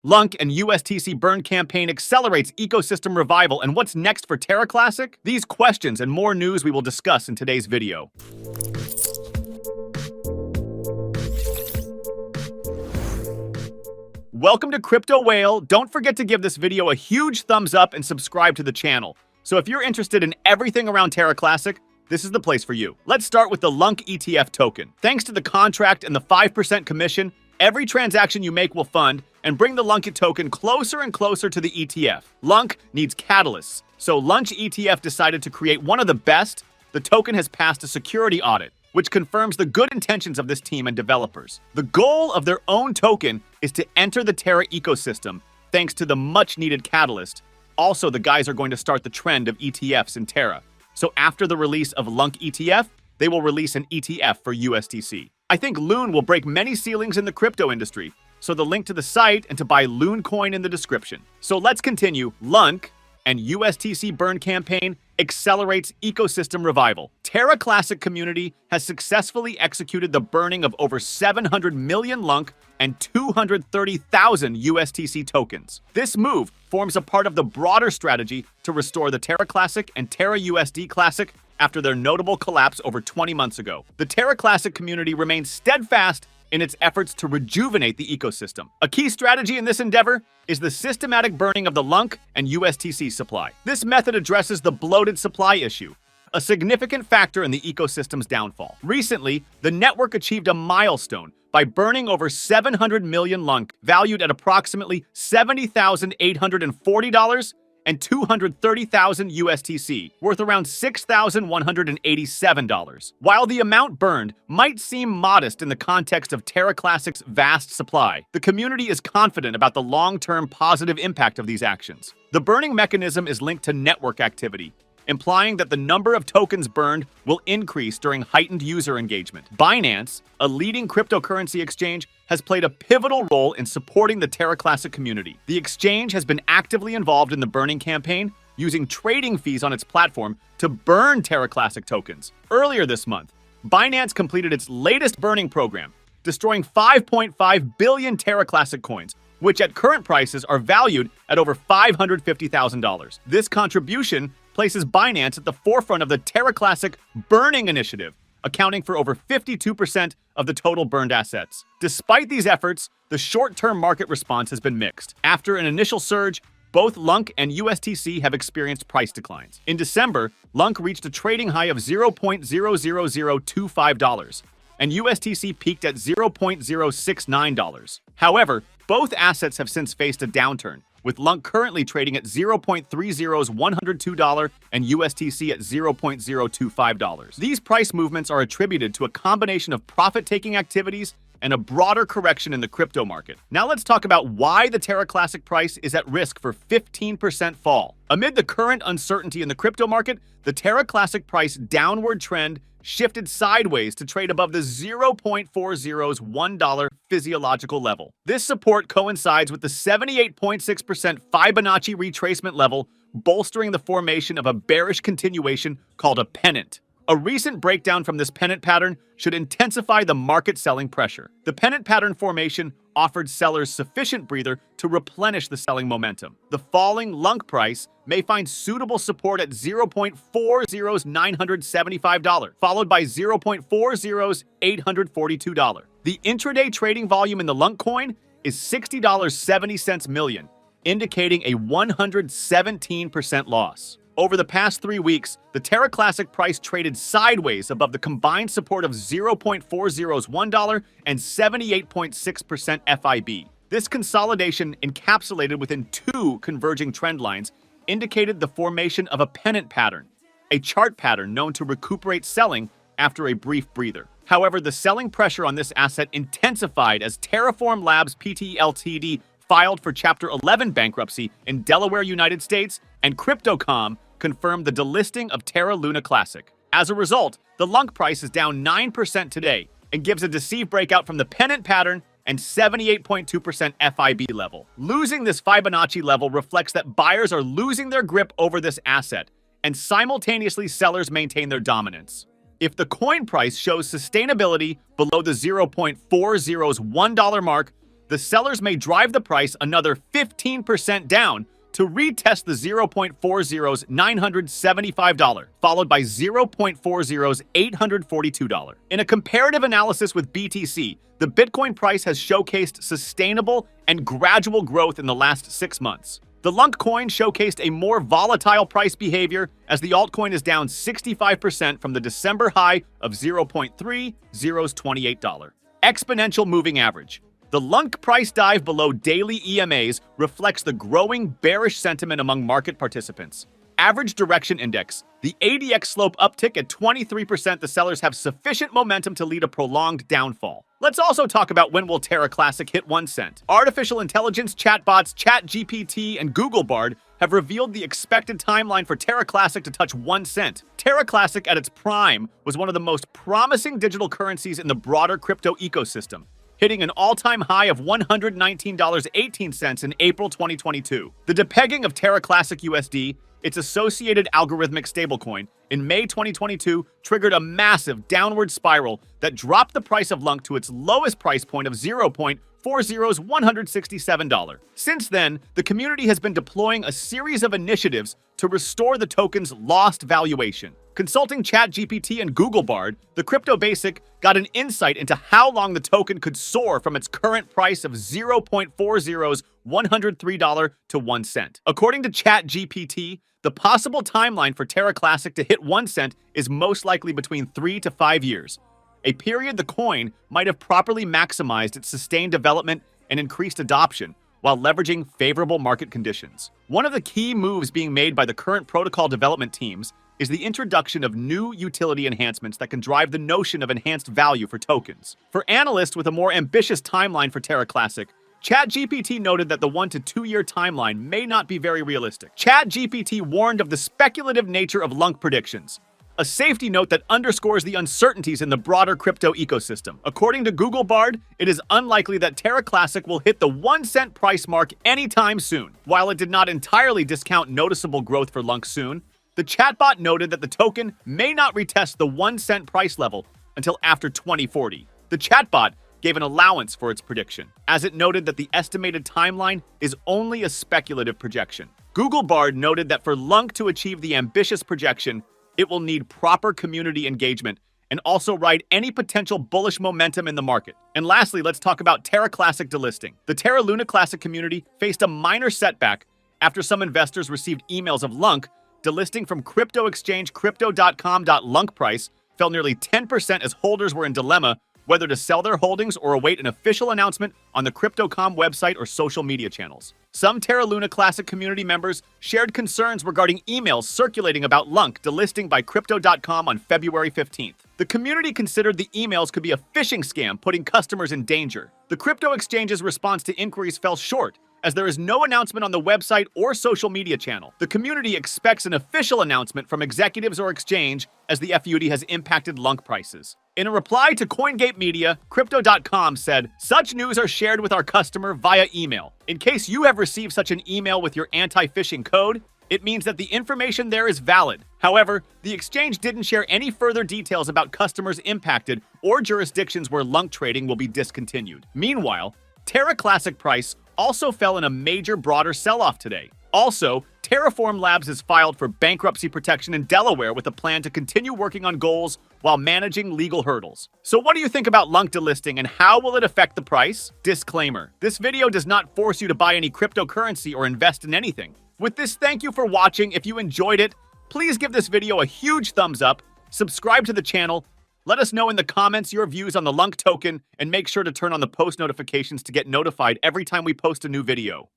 Lunc and USTC burn campaign accelerates ecosystem revival, and what's next for Terra Classic? These questions and more news we will discuss in today's video. Welcome to CryptoWhale. Don't forget to give this video a huge thumbs up and subscribe to the channel. So if you're interested in everything around Terra Classic, this is the place for you. Let's start with the Lunc ETF token. Thanks to the contract and the 5% commission, every transaction you make will fund and bring the Lunc token closer and closer to the ETF. Lunc needs catalysts, so Lunc ETF decided to create one of the best. The token has passed a security audit, which confirms the good intentions of this team and developers. The goal of their own token is to enter the Terra ecosystem thanks to the much-needed catalyst. Also, the guys are going to start the trend of ETFs in Terra. So after the release of Lunc ETF, they will release an ETF for USTC. I think Loon will break many ceilings in the crypto industry, so the link to the site and to buy Loon coin in the description. So let's continue. Lunc and USTC burn campaign accelerates ecosystem revival. Terra Classic community has successfully executed the burning of over 700 million Lunc and 230,000 USTC tokens. This move forms a part of the broader strategy to restore the Terra Classic and TerraUSD Classic after their notable collapse over 20 months ago. The Terra Classic community remains steadfast in its efforts to rejuvenate the ecosystem. A key strategy in this endeavor is the systematic burning of the Lunc and USTC supply. This method addresses the bloated supply issue, a significant factor in the ecosystem's downfall. Recently, the network achieved a milestone by burning over 700 million Lunc, valued at approximately $70,840 and 230,000 USTC, worth around $6,187. While the amount burned might seem modest in the context of Terra Classic's vast supply, the community is confident about the long-term positive impact of these actions. The burning mechanism is linked to network activity, implying that the number of tokens burned will increase during heightened user engagement. Binance, a leading cryptocurrency exchange, has played a pivotal role in supporting the Terra Classic community. The exchange has been actively involved in the burning campaign, using trading fees on its platform to burn Terra Classic tokens. Earlier this month, Binance completed its latest burning program, destroying 5.5 billion Terra Classic coins, which at current prices are valued at over $550,000. This contribution places Binance at the forefront of the Terra Classic burning initiative, accounting for over 52% of the total burned assets. Despite these efforts, the short-term market response has been mixed. After an initial surge, both Lunc and USTC have experienced price declines. In December, Lunc reached a trading high of $0.00025, and USTC peaked at $0.069. However, both assets have since faced a downturn, with Lunc currently trading at $0.30's $102 and USTC at $0.025. These price movements are attributed to a combination of profit-taking activities and a broader correction in the crypto market. Now let's talk about why the Terra Classic price is at risk for 15% fall. Amid the current uncertainty in the crypto market, the Terra Classic price downward trend shifted sideways to trade above the 0.40's $1 physiological level. This support coincides with the 78.6% Fibonacci retracement level, bolstering the formation of a bearish continuation called a pennant. A recent breakdown from this pennant pattern should intensify the market selling pressure. The pennant pattern formation offered sellers sufficient breather to replenish the selling momentum. The falling Lunc price may find suitable support at $0.40's $975, followed by $0.40's $842. The intraday trading volume in the Lunc coin is $60.70 million, indicating a 117% loss. Over the past 3 weeks, the Terra Classic price traded sideways above the combined support of $0.40's $1 and 78.6% FIB. This consolidation, encapsulated within two converging trend lines, indicated the formation of a pennant pattern, a chart pattern known to recuperate selling after a brief breather. However, the selling pressure on this asset intensified as Terraform Labs Pte Ltd filed for Chapter 11 bankruptcy in Delaware, United States, and Crypto.com confirmed the delisting of Terra LUNA Classic. As a result, the Lunc price is down 9% today and gives a deceived breakout from the pennant pattern and 78.2% FIB level. Losing this Fibonacci level reflects that buyers are losing their grip over this asset, and simultaneously sellers maintain their dominance. If the coin price shows sustainability below the $0.40's $1 mark, the sellers may drive the price another 15% down to retest the 0.40's $975, followed by 0.40's $842. In a comparative analysis with BTC, the Bitcoin price has showcased sustainable and gradual growth in the last 6 months. The Lunc coin showcased a more volatile price behavior as the altcoin is down 65% from the December high of 0.30's $28. Exponential moving average. The Lunc price dive below daily EMAs reflects the growing bearish sentiment among market participants. Average direction index. The ADX slope uptick at 23%, the sellers have sufficient momentum to lead a prolonged downfall. Let's also talk about when will Terra Classic hit 1 cent. Artificial intelligence chatbots ChatGPT and Google Bard have revealed the expected timeline for Terra Classic to touch 1 cent. Terra Classic at its prime was one of the most promising digital currencies in the broader crypto ecosystem, hitting an all-time high of $119.18 in April 2022. The depegging of Terra Classic USD, its associated algorithmic stablecoin, in May 2022 triggered a massive downward spiral that dropped the price of Lunc to its lowest price point of 0.40's $167. Since then, the community has been deploying a series of initiatives to restore the token's lost valuation. Consulting ChatGPT and Google Bard, the Crypto Basic got an insight into how long the token could soar from its current price of 0.40's $103 to 1 cent. According to ChatGPT, the possible timeline for Terra Classic to hit 1 cent is most likely between 3 to 5 years, a period the coin might have properly maximized its sustained development and increased adoption while leveraging favorable market conditions. One of the key moves being made by the current protocol development teams is the introduction of new utility enhancements that can drive the notion of enhanced value for tokens. For analysts with a more ambitious timeline for Terra Classic, ChatGPT noted that the 1 to 2 year timeline may not be very realistic. ChatGPT warned of the speculative nature of Lunc predictions, a safety note that underscores the uncertainties in the broader crypto ecosystem. According to Google Bard, it is unlikely that Terra Classic will hit the 1 cent price mark anytime soon. While it did not entirely discount noticeable growth for Lunc soon, the chatbot noted that the token may not retest the 1 cent price level until after 2040. The chatbot gave an allowance for its prediction, as it noted that the estimated timeline is only a speculative projection. Google Bard noted that for Lunc to achieve the ambitious projection, it will need proper community engagement and also ride any potential bullish momentum in the market. And lastly, let's talk about Terra Classic delisting. The Terra LUNA Classic community faced a minor setback after some investors received emails of Lunc delisting from crypto exchange crypto.com. Lunc price fell nearly 10% as holders were in dilemma whether to sell their holdings or await an official announcement on the Crypto.com website or social media channels. Some Terra LUNA Classic community members shared concerns regarding emails circulating about Lunc delisting by Crypto.com on February 15th. The community considered the emails could be a phishing scam, putting customers in danger. The crypto exchange's response to inquiries fell short, as there is no announcement on the website or social media channel. The community expects an official announcement from executives or exchange, as the FUD has impacted Lunc prices. In a reply to CoinGate Media, Crypto.com said, "Such news are shared with our customer via email. In case you have received such an email with your anti-phishing code, it means that the information there is valid. However, the exchange didn't share any further details about customers impacted or jurisdictions where Lunc trading will be discontinued." Meanwhile, Terra Classic price also fell in a major broader sell-off today. Also, Terraform Labs has filed for bankruptcy protection in Delaware with a plan to continue working on goals while managing legal hurdles. So what do you think about Lunc delisting and how will it affect the price? Disclaimer: this video does not force you to buy any cryptocurrency or invest in anything. With this, thank you for watching. If you enjoyed it, please give this video a huge thumbs up, subscribe to the channel, let us know in the comments your views on the Lunc token, and make sure to turn on the post notifications to get notified every time we post a new video.